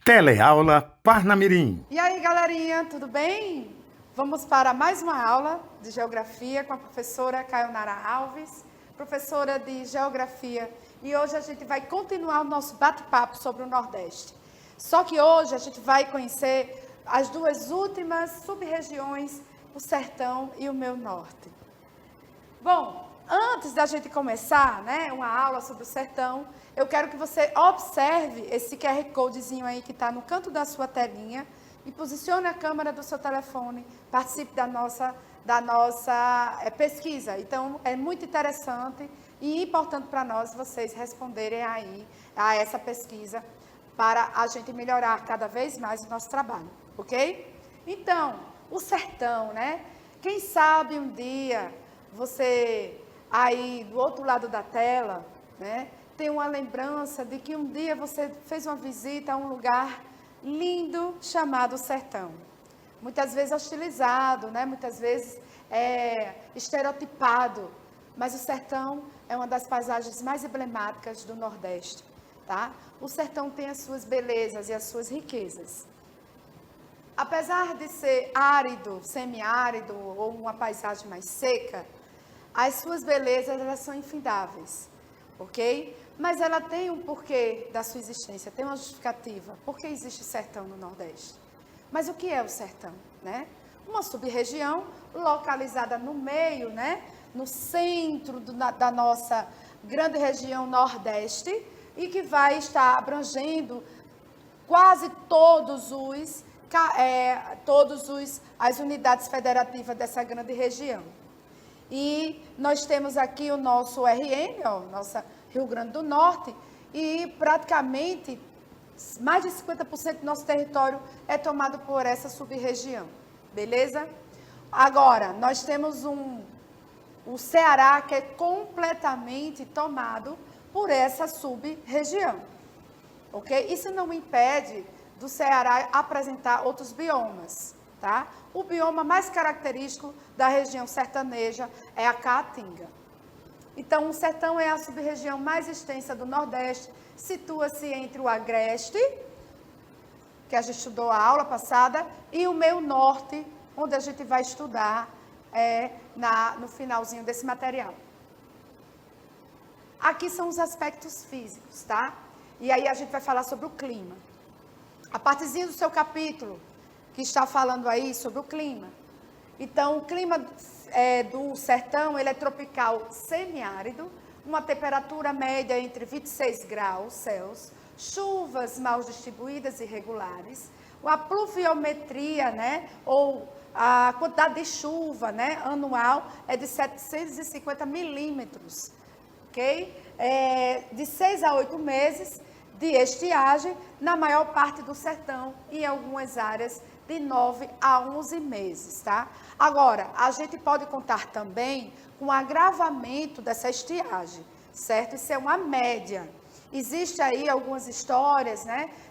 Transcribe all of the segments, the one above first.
Teleaula Parnamirim. E aí, galerinha, tudo bem? Vamos para mais uma aula de Geografia com a professora Caionara Alves, professora de Geografia. E hoje a gente vai continuar o nosso bate-papo sobre o Nordeste. Só que hoje a gente vai conhecer as duas últimas sub-regiões, o Sertão e o Meu Norte. Bom, antes da gente começar, uma aula sobre o Sertão, eu quero que você observe esse QR Codezinho aí que está no canto da sua telinha e posicione a câmera do seu telefone, participe da nossa pesquisa. Então, é muito interessante e importante para nós vocês responderem aí a essa pesquisa para a gente melhorar cada vez mais o nosso trabalho, ok? Então, o Sertão, Quem sabe um dia você aí do outro lado da tela, tem uma lembrança de que um dia você fez uma visita a um lugar lindo chamado Sertão. Muitas vezes hostilizado, muitas vezes estereotipado, mas o Sertão é uma das paisagens mais emblemáticas do Nordeste, tá? O Sertão tem as suas belezas e as suas riquezas. Apesar de ser árido, semiárido ou uma paisagem mais seca, as suas belezas elas são infindáveis, ok? Mas ela tem um porquê da sua existência, tem uma justificativa. Por que existe sertão no Nordeste? Mas o que é o sertão, Uma sub-região localizada no meio, no centro da nossa grande região Nordeste e que vai estar abrangendo quase as unidades federativas dessa grande região. E nós temos aqui o nosso RN, nossa Rio Grande do Norte, e praticamente mais de 50% do nosso território é tomado por essa sub-região, beleza? Agora, nós temos o Ceará que é completamente tomado por essa sub-região, ok? Isso não impede do Ceará apresentar outros biomas, tá? O bioma mais característico da região sertaneja é a Caatinga. Então, o Sertão é a sub-região mais extensa do Nordeste, situa-se entre o Agreste, que a gente estudou a aula passada, e o Meio Norte, onde a gente vai estudar no finalzinho desse material. Aqui são os aspectos físicos, tá? E aí a gente vai falar sobre o clima. A partezinha do seu capítulo, que está falando aí sobre o clima. Então, o clima do sertão, ele é tropical semiárido, uma temperatura média entre 26 graus Celsius, chuvas mal distribuídas e regulares, a pluviometria, ou a quantidade de chuva, anual é de 750 milímetros, ok? De 6 a 8 meses de estiagem na maior parte do sertão e em algumas áreas de 9 a 11 meses, tá? Agora, a gente pode contar também com o agravamento dessa estiagem, certo? Isso é uma média. Existe aí algumas histórias,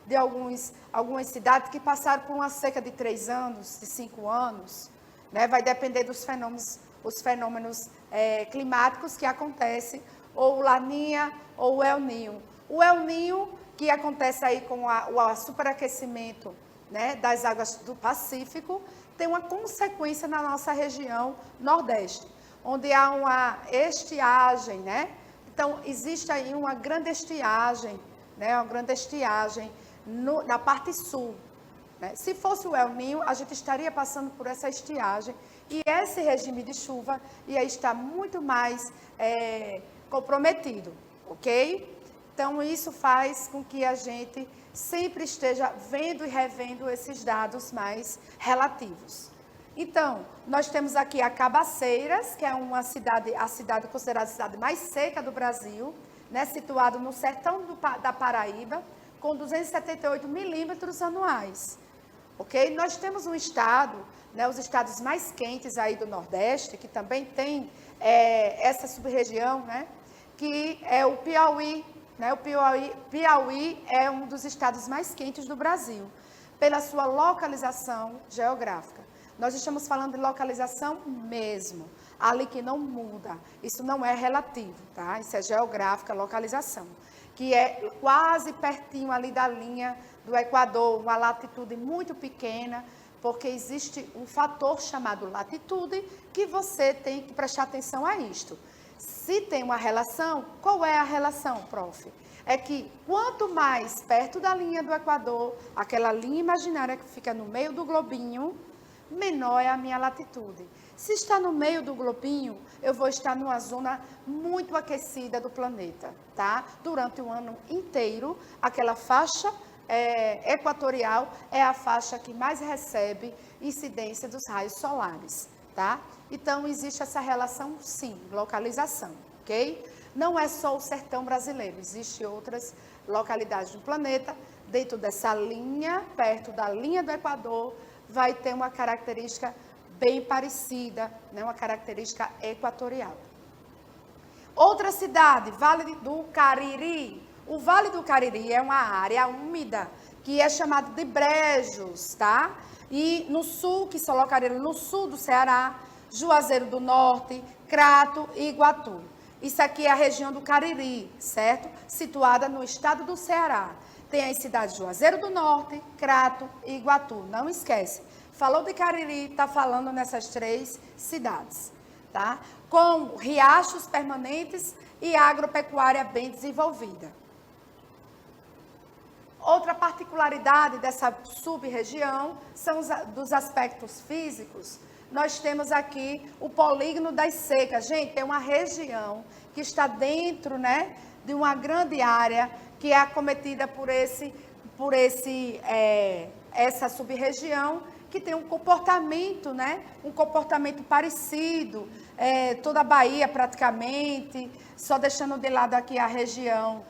de algumas cidades que passaram por uma seca de 3 anos, de 5 anos, Vai depender dos fenômenos climáticos que acontecem, ou o Laninha ou o El Ninho. O El Ninho, que acontece aí com o superaquecimento, das águas do Pacífico, tem uma consequência na nossa região Nordeste, onde há uma estiagem, Então, existe aí uma grande estiagem, na parte sul. Se fosse o El Ninho, a gente estaria passando por essa estiagem e esse regime de chuva ia estar muito mais comprometido, ok? Então, isso faz com que a gente sempre esteja vendo e revendo esses dados mais relativos. Então, nós temos aqui a Cabaceiras, que é a cidade considerada a cidade mais seca do Brasil, situado no sertão da Paraíba, com 278 milímetros anuais. Ok? Nós temos um estado, os estados mais quentes aí do Nordeste, que também tem essa sub-região, que é o Piauí. O Piauí é um dos estados mais quentes do Brasil, pela sua localização geográfica. Nós estamos falando de localização mesmo, ali que não muda. Isso não é relativo, tá? Isso é geográfica, localização, que é quase pertinho ali da linha do Equador, uma latitude muito pequena, porque existe um fator chamado latitude que você tem que prestar atenção a isto. Se tem uma relação, qual é a relação, prof? É que quanto mais perto da linha do Equador, aquela linha imaginária que fica no meio do globinho, menor é a minha latitude. Se está no meio do globinho, eu vou estar numa zona muito aquecida do planeta, tá? Durante o ano inteiro, aquela faixa equatorial é a faixa que mais recebe incidência dos raios solares, tá? Então, existe essa relação, sim, localização, ok? Não é só o sertão brasileiro, existem outras localidades do planeta, dentro dessa linha, perto da linha do Equador, vai ter uma característica bem parecida, né? Uma característica equatorial. Outra cidade, Vale do Cariri. O Vale do Cariri é uma área úmida que é chamada de brejos, tá? E no sul, que se localiza no sul do Ceará, Juazeiro do Norte, Crato e Iguatu. Isso aqui é a região do Cariri, certo? Situada no estado do Ceará. Tem as cidades de Juazeiro do Norte, Crato e Iguatu. Não esquece. Falou de Cariri, está falando nessas 3 cidades, tá? Com riachos permanentes e agropecuária bem desenvolvida. Outra particularidade dessa sub-região são dos aspectos físicos. Nós temos aqui o polígono das secas. Gente, é uma região que está dentro, né, de uma grande área que é acometida por essa sub-região, que tem um comportamento, né, um comportamento parecido, toda a Bahia praticamente, só deixando de lado aqui a região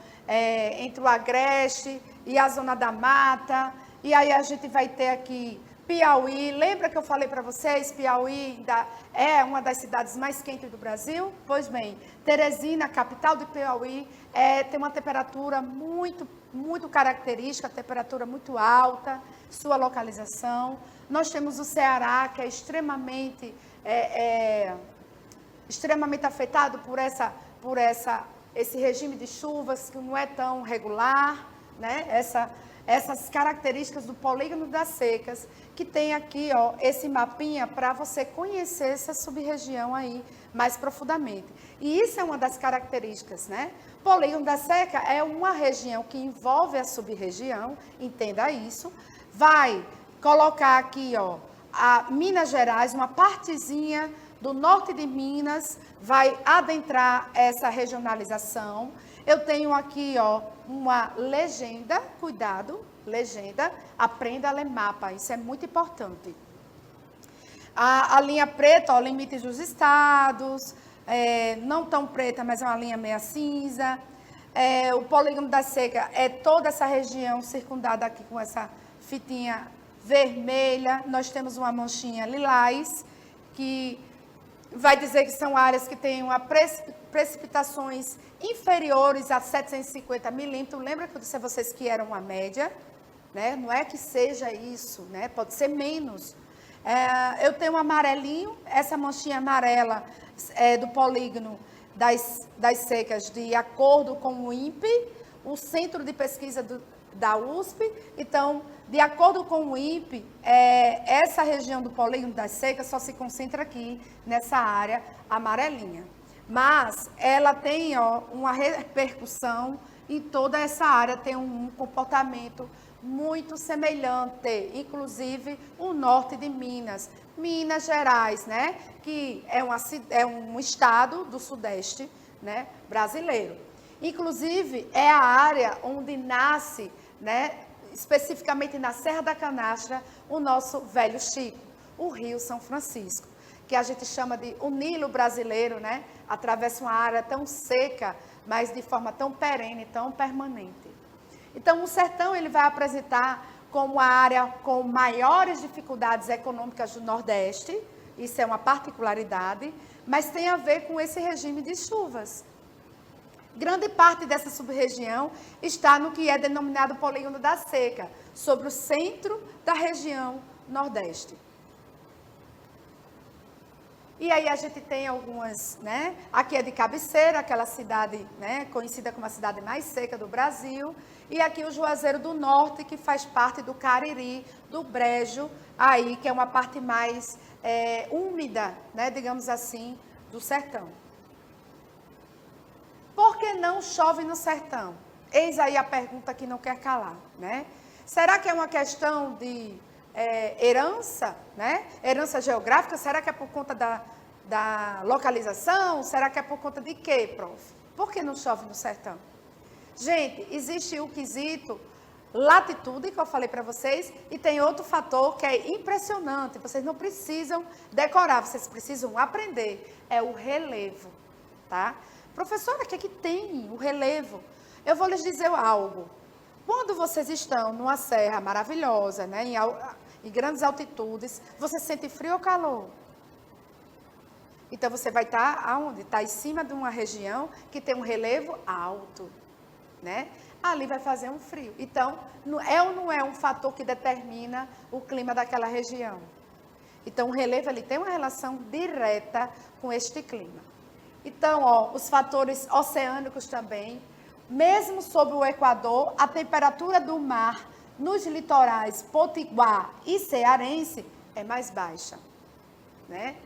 entre o Agreste e a Zona da Mata, e aí a gente vai ter aqui Piauí. Lembra que eu falei para vocês, Piauí é uma das cidades mais quentes do Brasil? Pois bem, Teresina, capital de Piauí, tem uma temperatura muito, muito característica, temperatura muito alta, sua localização. Nós temos o Ceará, que é extremamente afetado por esse regime de chuvas, que não é tão regular, né? Essas características do polígono das secas, que tem aqui, ó, esse mapinha para você conhecer essa sub-região aí mais profundamente. E isso é uma das características, né? Polígono da seca é uma região que envolve a sub-região, entenda isso. Vai colocar aqui, ó, a Minas Gerais, uma partezinha do norte de Minas, vai adentrar essa regionalização. Eu tenho aqui, ó, uma legenda, cuidado, legenda, aprenda a ler mapa, isso é muito importante. A linha preta, ó, limites dos estados, não tão preta, mas é uma linha meia cinza. O polígono da seca é toda essa região circundada aqui com essa fitinha vermelha. Nós temos uma manchinha lilás, que vai dizer que são áreas que têm precipitações inferiores a 750 milímetros. Lembra que eu disse a vocês que era uma média? Né? Não é que seja isso, né? Pode ser menos. Eu tenho um amarelinho, essa manchinha amarela é do polígono das secas, de acordo com o INPE, o Centro de Pesquisa da USP. Então, de acordo com o INPE, essa região do polígono das secas só se concentra aqui, nessa área amarelinha. Mas ela tem, ó, uma repercussão em toda essa área, tem um comportamento muito semelhante, inclusive o norte de Minas, Minas Gerais, né, que é um estado do sudeste, né, brasileiro. Inclusive, é a área onde nasce, né, especificamente na Serra da Canastra, o nosso velho Chico, o Rio São Francisco, que a gente chama de o Nilo brasileiro, né, atravessa uma área tão seca, mas de forma tão perene, tão permanente. Então, o sertão ele vai apresentar como a área com maiores dificuldades econômicas do Nordeste, isso é uma particularidade, mas tem a ver com esse regime de chuvas. Grande parte dessa sub-região está no que é denominado polígono da seca, sobre o centro da região Nordeste. E aí a gente tem algumas, né? Aqui é de Cabeceira, aquela cidade, né, conhecida como a cidade mais seca do Brasil. E aqui o Juazeiro do Norte, que faz parte do Cariri, do Brejo, aí, que é uma parte mais úmida, né, digamos assim, do sertão. Por que não chove no sertão? Eis aí a pergunta que não quer calar, né? Será que é uma questão de herança, né? Herança geográfica? Será que é por conta da localização? Será que é por conta de quê, prof? Por que não chove no sertão? Gente, existe o quesito latitude, que eu falei para vocês, e tem outro fator que é impressionante. Vocês não precisam decorar, vocês precisam aprender. É o relevo, tá? Professora, o que é que tem o relevo? Eu vou lhes dizer algo. Quando vocês estão numa serra maravilhosa, né, em grandes altitudes, você sente frio ou calor? Então, você vai estar aonde? Está em cima de uma região que tem um relevo alto, né? Ali vai fazer um frio. Então, é ou não é um fator que determina o clima daquela região? Então, o relevo ele tem uma relação direta com este clima. Então, ó, os fatores oceânicos também. Mesmo sob o Equador, a temperatura do mar nos litorais potiguar e cearense é mais baixa, né?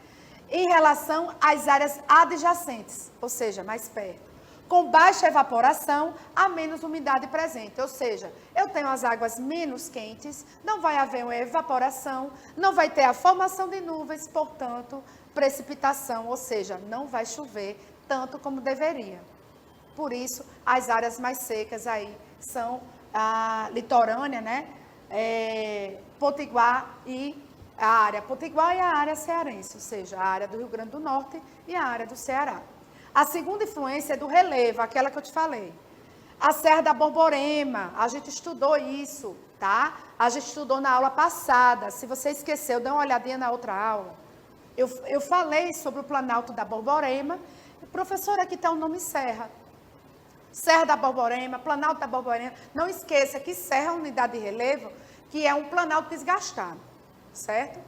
Em relação às áreas adjacentes, ou seja, mais perto. Com baixa evaporação, há menos umidade presente, ou seja, eu tenho as águas menos quentes, não vai haver uma evaporação, não vai ter a formação de nuvens, portanto, precipitação, ou seja, não vai chover tanto como deveria. Por isso, as áreas mais secas aí são a litorânea, né? Potiguar e a área potiguar e a área cearense, ou seja, a área do Rio Grande do Norte e a área do Ceará. A segunda influência é do relevo, aquela que eu te falei. A Serra da Borborema, a gente estudou isso, tá? A gente estudou na aula passada. Se você esqueceu, dê uma olhadinha na outra aula. Eu falei sobre o Planalto da Borborema. Professora, aqui está o nome Serra. Serra da Borborema, Planalto da Borborema. Não esqueça que Serra é uma unidade de relevo, que é um planalto desgastado, certo?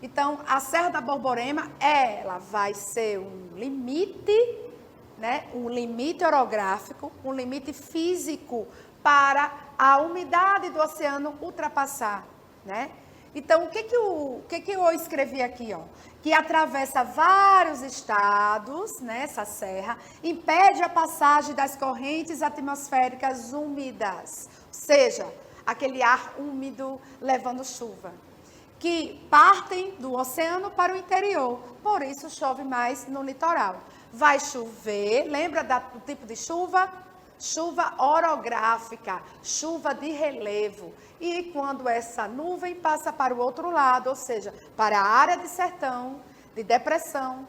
Então, a Serra da Borborema, ela vai ser um limite, né? Um limite orográfico, um limite físico para a umidade do oceano ultrapassar, né? Então, o que eu escrevi aqui, ó? Que atravessa vários estados, né, essa serra, impede a passagem das correntes atmosféricas úmidas, ou seja, aquele ar úmido levando chuva, que partem do oceano para o interior, por isso chove mais no litoral. Vai chover, lembra do tipo de chuva? Chuva orográfica, chuva de relevo. E quando essa nuvem passa para o outro lado, ou seja, para a área de sertão, de depressão,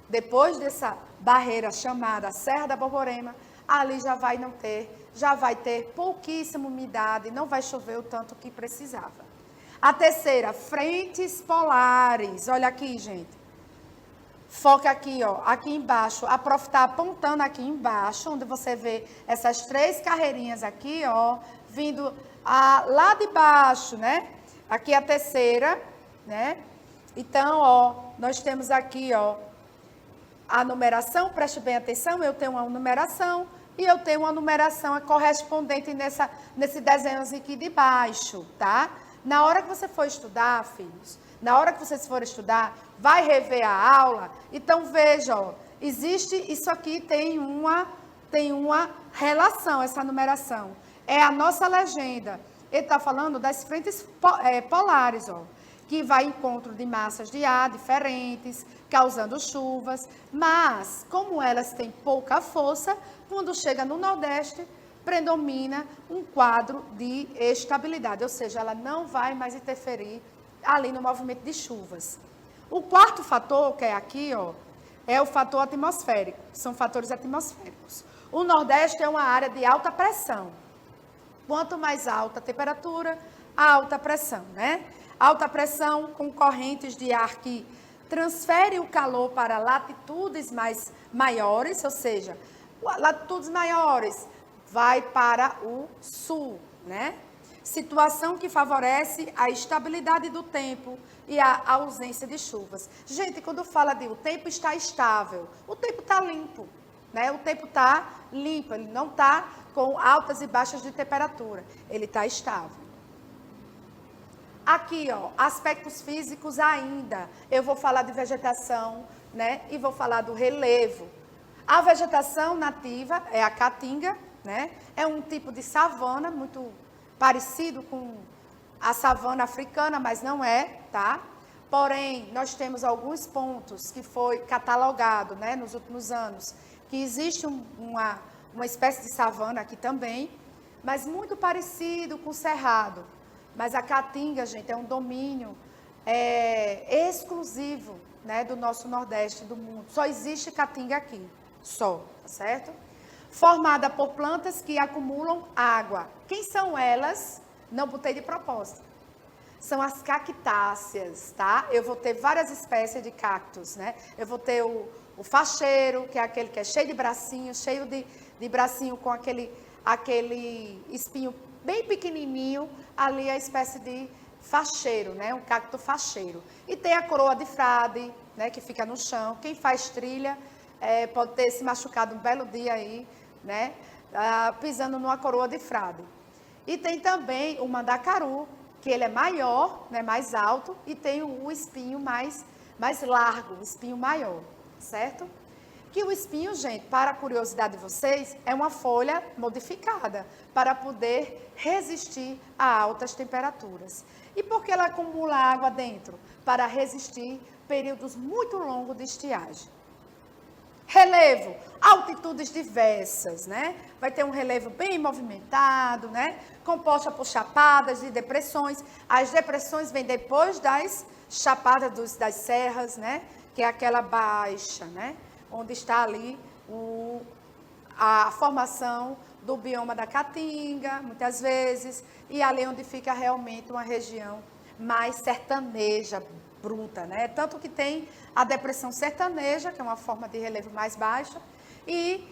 depois dessa barreira chamada Serra da Borborema, ali já vai ter pouquíssima umidade, não vai chover o tanto que precisava. A terceira, frentes polares. Olha aqui, gente. Foca aqui, ó, aqui embaixo. A prof está apontando aqui embaixo, onde você vê essas três carreirinhas aqui, ó, vindo lá de baixo, né? Aqui a terceira, né? Então, ó, nós temos aqui, ó, a numeração, preste bem atenção, eu tenho uma numeração e eu tenho uma numeração correspondente nesse desenhozinho aqui de baixo, tá? Na hora que você for estudar, filhos, na hora que vocês forem estudar, vai rever a aula, então veja, ó, existe, isso aqui tem uma relação, essa numeração. É a nossa legenda. Ele está falando das frentes polares, ó, que vai em encontro de massas de ar diferentes, causando chuvas, mas como elas têm pouca força, quando chega no Nordeste, predomina um quadro de estabilidade, ou seja, ela não vai mais interferir ali no movimento de chuvas. O quarto fator, que é aqui, ó, é o fator atmosférico, são fatores atmosféricos. O Nordeste é uma área de alta pressão. Quanto mais alta a temperatura, alta pressão, né? Alta pressão com correntes de ar que transfere o calor para latitudes maiores, ou seja, latitudes maiores vai para o sul, né? situação que favorece a estabilidade do tempo e a ausência de chuvas. Gente, quando fala de o tempo está estável, o tempo está limpo, né? O tempo está limpo, ele não está com altas e baixas de temperatura, ele está estável. Aqui, ó, aspectos físicos ainda, eu vou falar de vegetação, né? E vou falar do relevo. A vegetação nativa é a caatinga, né? É um tipo de savana muito parecido com a savana africana, mas não é, tá? Porém, nós temos alguns pontos que foi catalogado, né, nos últimos anos, que existe uma espécie de savana aqui também, mas muito parecido com o cerrado. Mas a caatinga, gente, é um domínio exclusivo, né, do nosso Nordeste, do mundo. Só existe caatinga aqui, só, tá certo? Formada por plantas que acumulam água. Quem são elas? Não botei de propósito. São as cactáceas, tá? Eu vou ter várias espécies de cactos, né? Eu vou ter o facheiro, que é aquele que é cheio de bracinho, cheio de bracinho com aquele espinho bem pequenininho, ali é a espécie de facheiro, né? Um cacto facheiro. E tem a coroa de frade, né? Que fica no chão. Quem faz trilha pode ter se machucado um belo dia aí, né? Pisando numa coroa de frade. E tem também o mandacaru, que ele é maior, né? Mais alto, e tem o espinho mais largo, o espinho maior, certo? Que o espinho, gente, para a curiosidade de vocês, é uma folha modificada para poder resistir a altas temperaturas. E por que ela acumula água dentro? Para resistir períodos muito longos de estiagem. Relevo, altitudes diversas, né? Vai ter um relevo bem movimentado, né? Composta por chapadas e depressões. As depressões vêm depois das chapadas das serras, né? Que é aquela baixa, né? Onde está ali a formação do bioma da caatinga, muitas vezes, e ali onde fica realmente uma região mais sertaneja, bruta, né? Tanto que tem a depressão sertaneja, que é uma forma de relevo mais baixa, e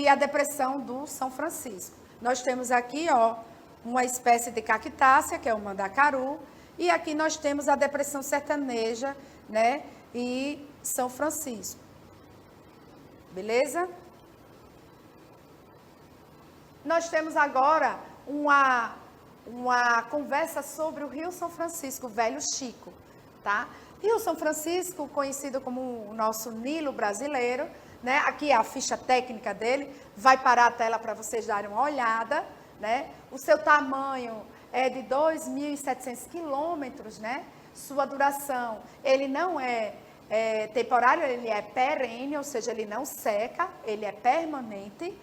a depressão do São Francisco. Nós temos aqui, ó, uma espécie de cactácea, que é o mandacaru, e aqui nós temos a depressão sertaneja, né? E São Francisco. Beleza? Nós temos agora uma conversa sobre o Rio São Francisco, o Velho Chico, tá? Rio São Francisco, conhecido como o nosso Nilo brasileiro, né? Aqui é a ficha técnica dele, vai parar a tela para vocês darem uma olhada, né? O seu tamanho é de 2.700 quilômetros, né? Sua duração, ele não é temporário, ele é perene, ou seja, ele não seca, ele é permanente.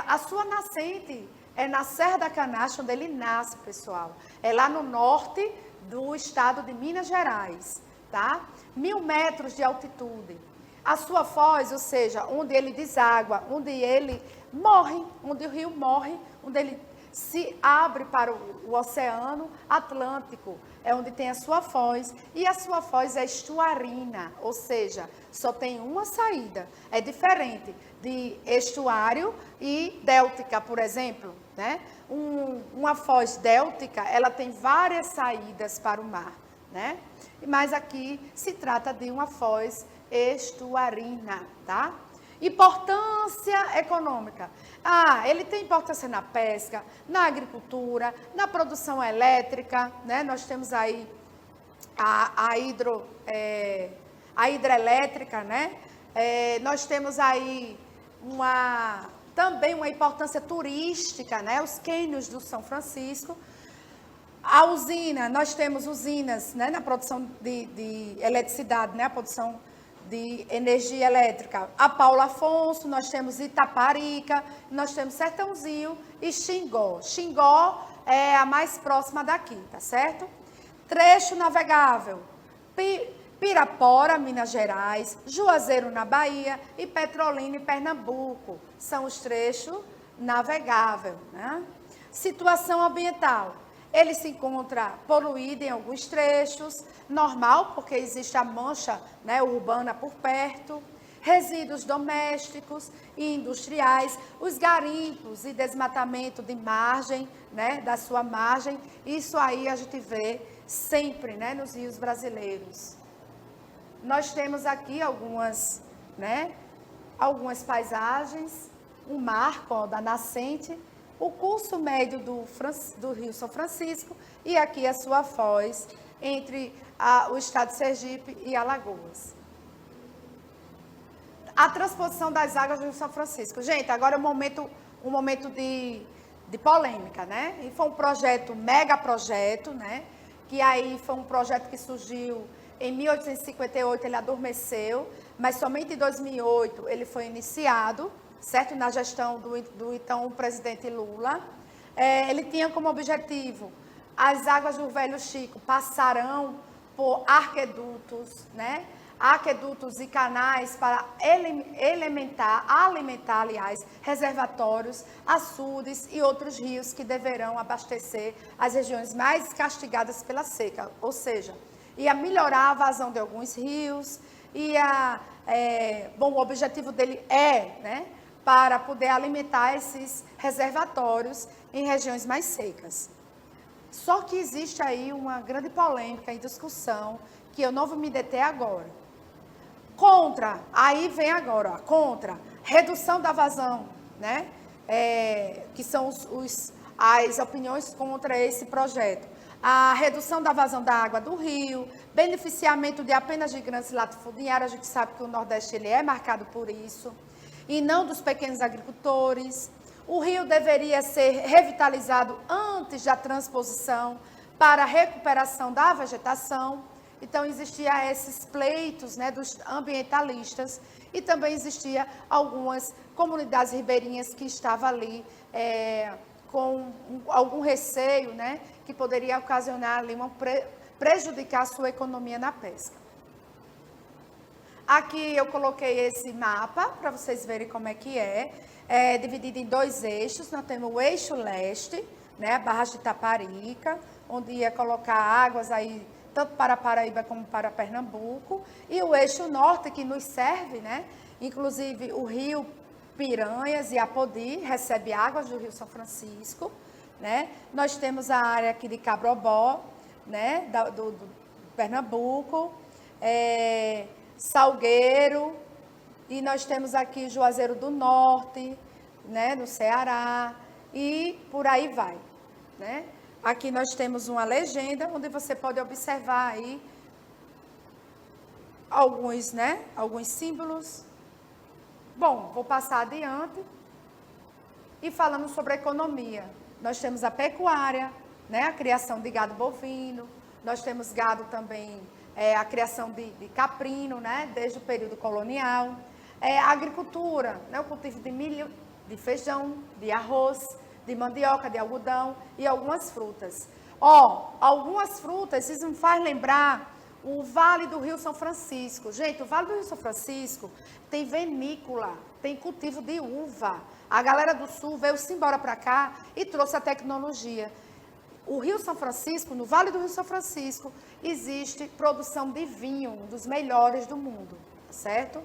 A sua nascente é na Serra da Canastra, onde ele nasce, pessoal. É lá no norte do estado de Minas Gerais, tá? 1.000 metros de altitude. A sua foz, ou seja, onde ele deságua, onde ele morre, onde o rio morre, onde ele se abre para o Oceano Atlântico, é onde tem a sua foz, e a sua foz é estuarina, ou seja, só tem uma saída. É diferente de estuário e déltica, por exemplo, né? Uma foz déltica, ela tem várias saídas para o mar, né? Mas aqui se trata de uma foz estuarina, tá? Importância econômica. Ele tem importância na pesca, na agricultura, na produção elétrica, né? Nós temos aí a hidrelétrica, né? Nós temos aí também uma importância turística, né? Os cânions do São Francisco. A usina, nós temos usinas, né? Na produção de eletricidade, né? A produção de energia elétrica. A Paulo Afonso, nós temos Itaparica, nós temos Sertãozinho e Xingó. Xingó é a mais próxima daqui, tá certo? Trecho navegável. Pirapora, Minas Gerais, Juazeiro, na Bahia, e Petrolina, em Pernambuco. São os trechos navegáveis, né? Situação ambiental. Ele se encontra poluído em alguns trechos, normal, porque existe a mancha, né, urbana por perto. resíduos domésticos e industriais, os garimpos e desmatamento de margem, né, da sua margem. Isso aí a gente vê sempre, né, nos rios brasileiros. Nós temos aqui algumas, né, algumas paisagens, um marco da nascente, o curso médio do Rio São Francisco e aqui a sua foz entre o estado de Sergipe e Alagoas. A transposição das águas do Rio São Francisco. Gente, agora é um momento de polêmica, né? E foi um projeto, mega projeto, né? Que aí foi um projeto que surgiu em 1858, ele adormeceu, mas somente em 2008 ele foi iniciado, certo? Na gestão do então presidente Lula. Ele tinha como objetivo, as águas do Velho Chico passarão por aquedutos, né? Aquedutos e canais para alimentar, aliás, reservatórios, açudes e outros rios que deverão abastecer as regiões mais castigadas pela seca, ou seja, ia melhorar a vazão de alguns rios, o objetivo dele né, para poder alimentar esses reservatórios em regiões mais secas. Só que existe aí uma grande polêmica e discussão que eu não vou me deter agora. Aí vem agora, contra redução da vazão, né? Que são as opiniões contra esse projeto. A redução da vazão da água do rio, beneficiamento de apenas de grandes latifundiários, a gente sabe que o Nordeste ele é marcado por isso, e não dos pequenos agricultores. O rio deveria ser revitalizado antes da transposição para a recuperação da vegetação. Então, existia esses pleitos, né, dos ambientalistas e também existia algumas comunidades ribeirinhas que estavam ali com algum receio, né, que poderia ocasionar ali prejudicar a sua economia na pesca. Aqui eu coloquei esse mapa para vocês verem como é que é dividido em dois eixos. Nós temos o eixo leste, né, a Barra de Itaparica, onde ia colocar águas aí tanto para Paraíba como para Pernambuco, e o eixo norte, que nos serve, né? Inclusive o rio Piranhas e Apodi recebe águas do Rio São Francisco, né? Nós temos a área aqui de Cabrobó, né? do Pernambuco, Salgueiro, e nós temos aqui Juazeiro do Norte, né? No Ceará, e por aí vai, né? Aqui nós temos uma legenda onde você pode observar aí alguns, né, alguns símbolos. Bom, vou passar adiante e falando sobre a economia. Nós temos a pecuária, né, a criação de gado bovino, nós temos gado também, a criação de caprino, né, desde o período colonial, a agricultura, né, o cultivo de milho, de feijão, de arroz, de mandioca, de algodão e algumas frutas. Algumas frutas, isso me faz lembrar o Vale do Rio São Francisco. Gente, o Vale do Rio São Francisco tem vinícola, tem cultivo de uva. A galera do Sul veio-se embora para cá e trouxe a tecnologia. O Rio São Francisco, no Vale do Rio São Francisco, existe produção de vinho, um dos melhores do mundo, certo?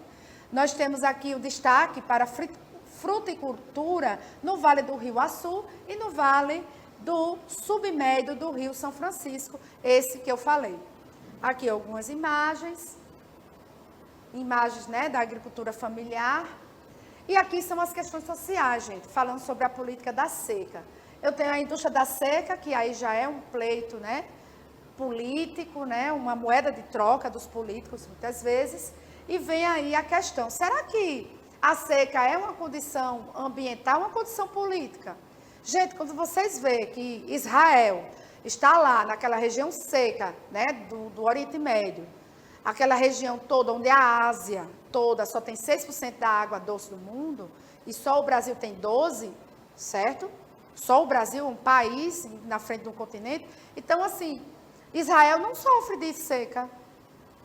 Nós temos aqui o destaque para fruticultura no Vale do Rio Açu e no Vale do Submédio do Rio São Francisco, esse que eu falei. Aqui algumas imagens, né, da agricultura familiar. E aqui são as questões sociais, gente, falando sobre a política da seca. Eu tenho a indústria da seca, que aí já é um pleito, né, político, né, uma moeda de troca dos políticos, muitas vezes. E vem aí a questão, será que a seca é uma condição ambiental, uma condição política? Gente, quando vocês veem que Israel está lá naquela região seca, né, do Oriente Médio, aquela região toda onde a Ásia toda só tem 6% da água doce do mundo, e só o Brasil tem 12%, certo? Só o Brasil, um país na frente de um continente. Então, assim, Israel não sofre de seca,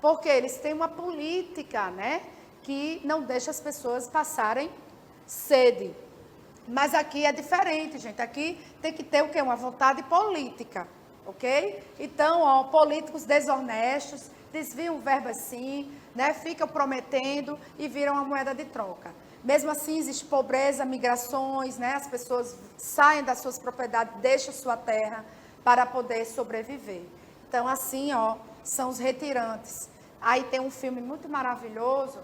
porque eles têm uma política, né, que não deixa as pessoas passarem sede. Mas aqui é diferente, gente. Aqui tem que ter o quê? Uma vontade política. ok? Então, ó, políticos desonestos desviam verbas sim, né? Ficam prometendo e viram uma moeda de troca. Mesmo assim, existe pobreza, migrações, né? As pessoas saem das suas propriedades, deixam sua terra para poder sobreviver. Então, assim, ó, são os retirantes. Aí tem um filme muito maravilhoso,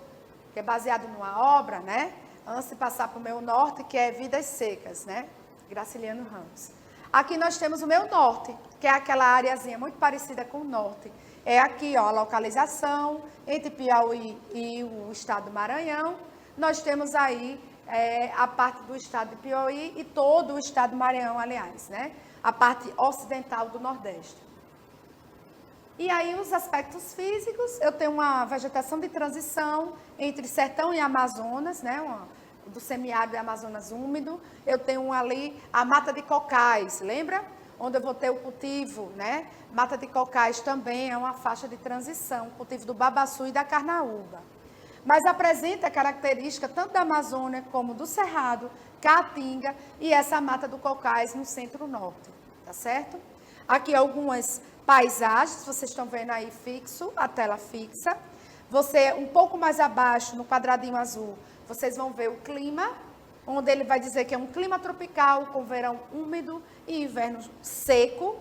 que é baseado numa obra, né? Antes de passar para o Meu Norte, que é Vidas Secas, né? Graciliano Ramos. Aqui nós temos o Meu Norte, que é aquela areazinha muito parecida com o Norte. É aqui, ó, a localização entre Piauí e o estado do Maranhão. Nós temos aí a parte do estado de Piauí e todo o estado do Maranhão, aliás, né? A parte ocidental do Nordeste. E aí, os aspectos físicos, eu tenho uma vegetação de transição entre sertão e Amazonas, né? Do semiárido e Amazonas úmido. Eu tenho ali a mata de cocais, lembra? Onde eu vou ter o cultivo, né? Mata de cocais também é uma faixa de transição, cultivo do babaçu e da carnaúba. Mas apresenta a característica tanto da Amazônia como do Cerrado, Caatinga e essa mata do cocais no centro-norte, tá certo? Aqui algumas paisagens, vocês estão vendo aí fixo, a tela fixa. Você, um pouco mais abaixo, no quadradinho azul, vocês vão ver o clima, onde ele vai dizer que é um clima tropical, com verão úmido e inverno seco.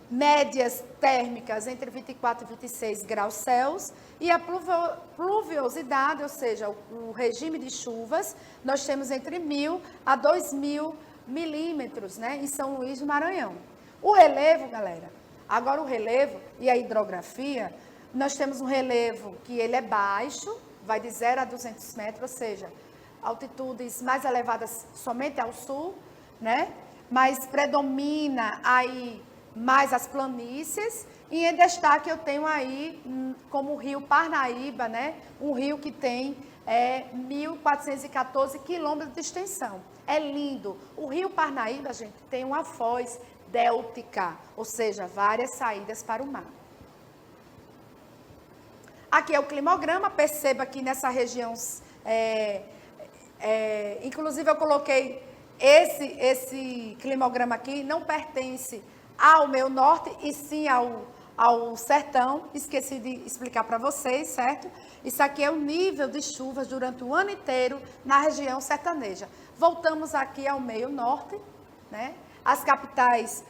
Médias térmicas entre 24 e 26 graus Celsius. E a pluviosidade, ou seja, o regime de chuvas, nós temos entre 1.000 a 2.000 milímetros, né, em São Luís do Maranhão. O relevo, galera, agora o relevo e a hidrografia, nós temos um relevo que ele é baixo, vai de 0 a 200 metros, ou seja, altitudes mais elevadas somente ao sul, né, mas predomina aí mais as planícies, e em destaque eu tenho aí como o rio Parnaíba, né, um rio que tem 1.414 quilômetros de extensão. É lindo. O rio Parnaíba, gente, tem uma foz déltica, ou seja, várias saídas para o mar. Aqui é o climograma, perceba que nessa região, inclusive eu coloquei esse climograma aqui, não pertence ao Meu Norte e sim ao sertão, esqueci de explicar para vocês, certo? Isso aqui é o nível de chuvas durante o ano inteiro na região sertaneja. Voltamos aqui ao Meio Norte, né? As capitais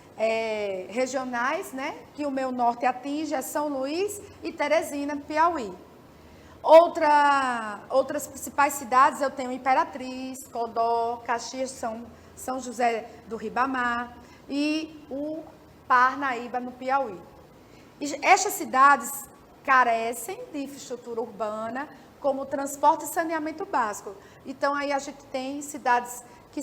regionais, né, que o Meu Norte atinge é São Luís e Teresina, Piauí. Outras principais cidades eu tenho Imperatriz, Codó, Caxias, São José do Ribamar e o Parnaíba, no Piauí. E estas cidades carecem de infraestrutura urbana, como transporte e saneamento básico. Então, aí a gente tem cidades que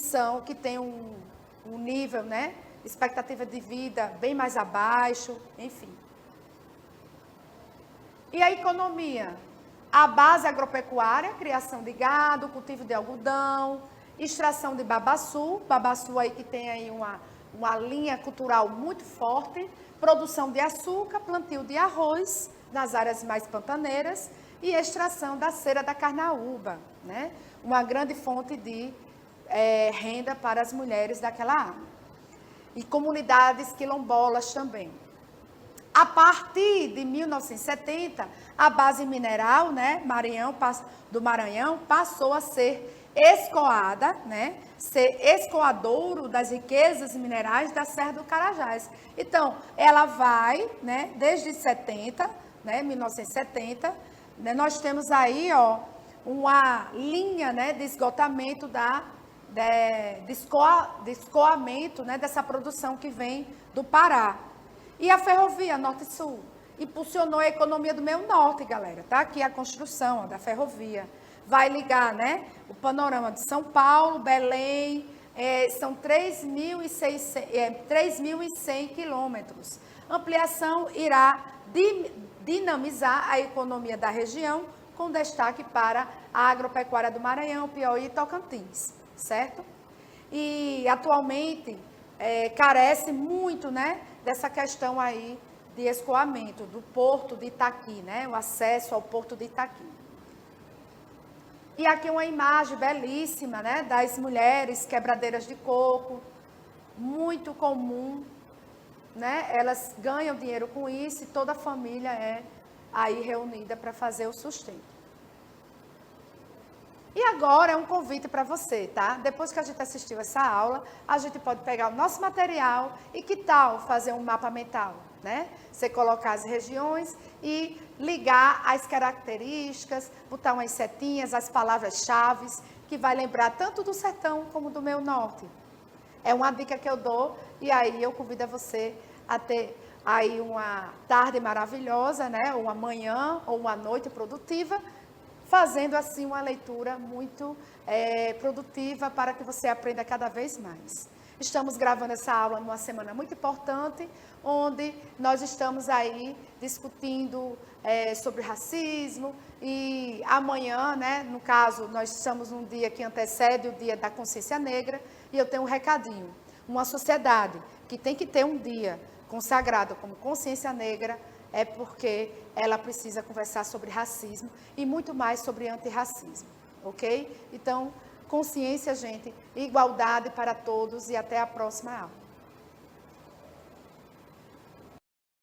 têm um nível, né, expectativa de vida bem mais abaixo, enfim. E a economia? A base agropecuária, criação de gado, cultivo de algodão, extração de babaçu aí que tem aí uma linha cultural muito forte, produção de açúcar, plantio de arroz nas áreas mais pantaneiras e extração da cera da carnaúba, né? Uma grande fonte de renda para as mulheres daquela área. E comunidades quilombolas também. A partir de 1970, a base mineral, né, do Maranhão passou a ser escoada, né, ser escoadouro das riquezas minerais da Serra do Carajás. Então, ela vai, né, desde 70, né, 1970, né, nós temos aí, ó, uma linha, né, de esgotamento de escoamento, né, dessa produção que vem do Pará. E a ferrovia Norte-Sul impulsionou a economia do Meio Norte, galera. Tá aqui a construção da ferrovia. Vai ligar, né, o panorama de São Paulo, Belém, são 3.100 quilômetros. Ampliação irá dinamizar a economia da região, com destaque para a agropecuária do Maranhão, Piauí e Tocantins, certo? E atualmente carece muito, né, dessa questão aí de escoamento do porto de Itaqui, né, o acesso ao porto de Itaqui. E aqui uma imagem belíssima, né, das mulheres quebradeiras de coco, muito comum né, elas ganham dinheiro com isso e toda a família é aí reunida para fazer o sustento. E agora é um convite para você, tá? Depois que a gente assistiu essa aula, a gente pode pegar o nosso material e que tal fazer um mapa mental, né? Você colocar as regiões e ligar as características, botar umas setinhas, as palavras-chave, que vai lembrar tanto do sertão como do meu norte. É uma dica que eu dou e aí eu convido você a ter aí uma tarde maravilhosa, né? Uma manhã ou uma noite produtiva, fazendo assim uma leitura muito produtiva para que você aprenda cada vez mais. Estamos gravando essa aula numa semana muito importante, onde nós estamos aí discutindo sobre racismo e amanhã, né, no caso, nós estamos num dia que antecede o dia da consciência negra e eu tenho um recadinho. Uma sociedade que tem que ter um dia consagrado como consciência negra é porque ela precisa conversar sobre racismo e muito mais sobre antirracismo, ok? Então, consciência, gente, igualdade para todos e até a próxima aula.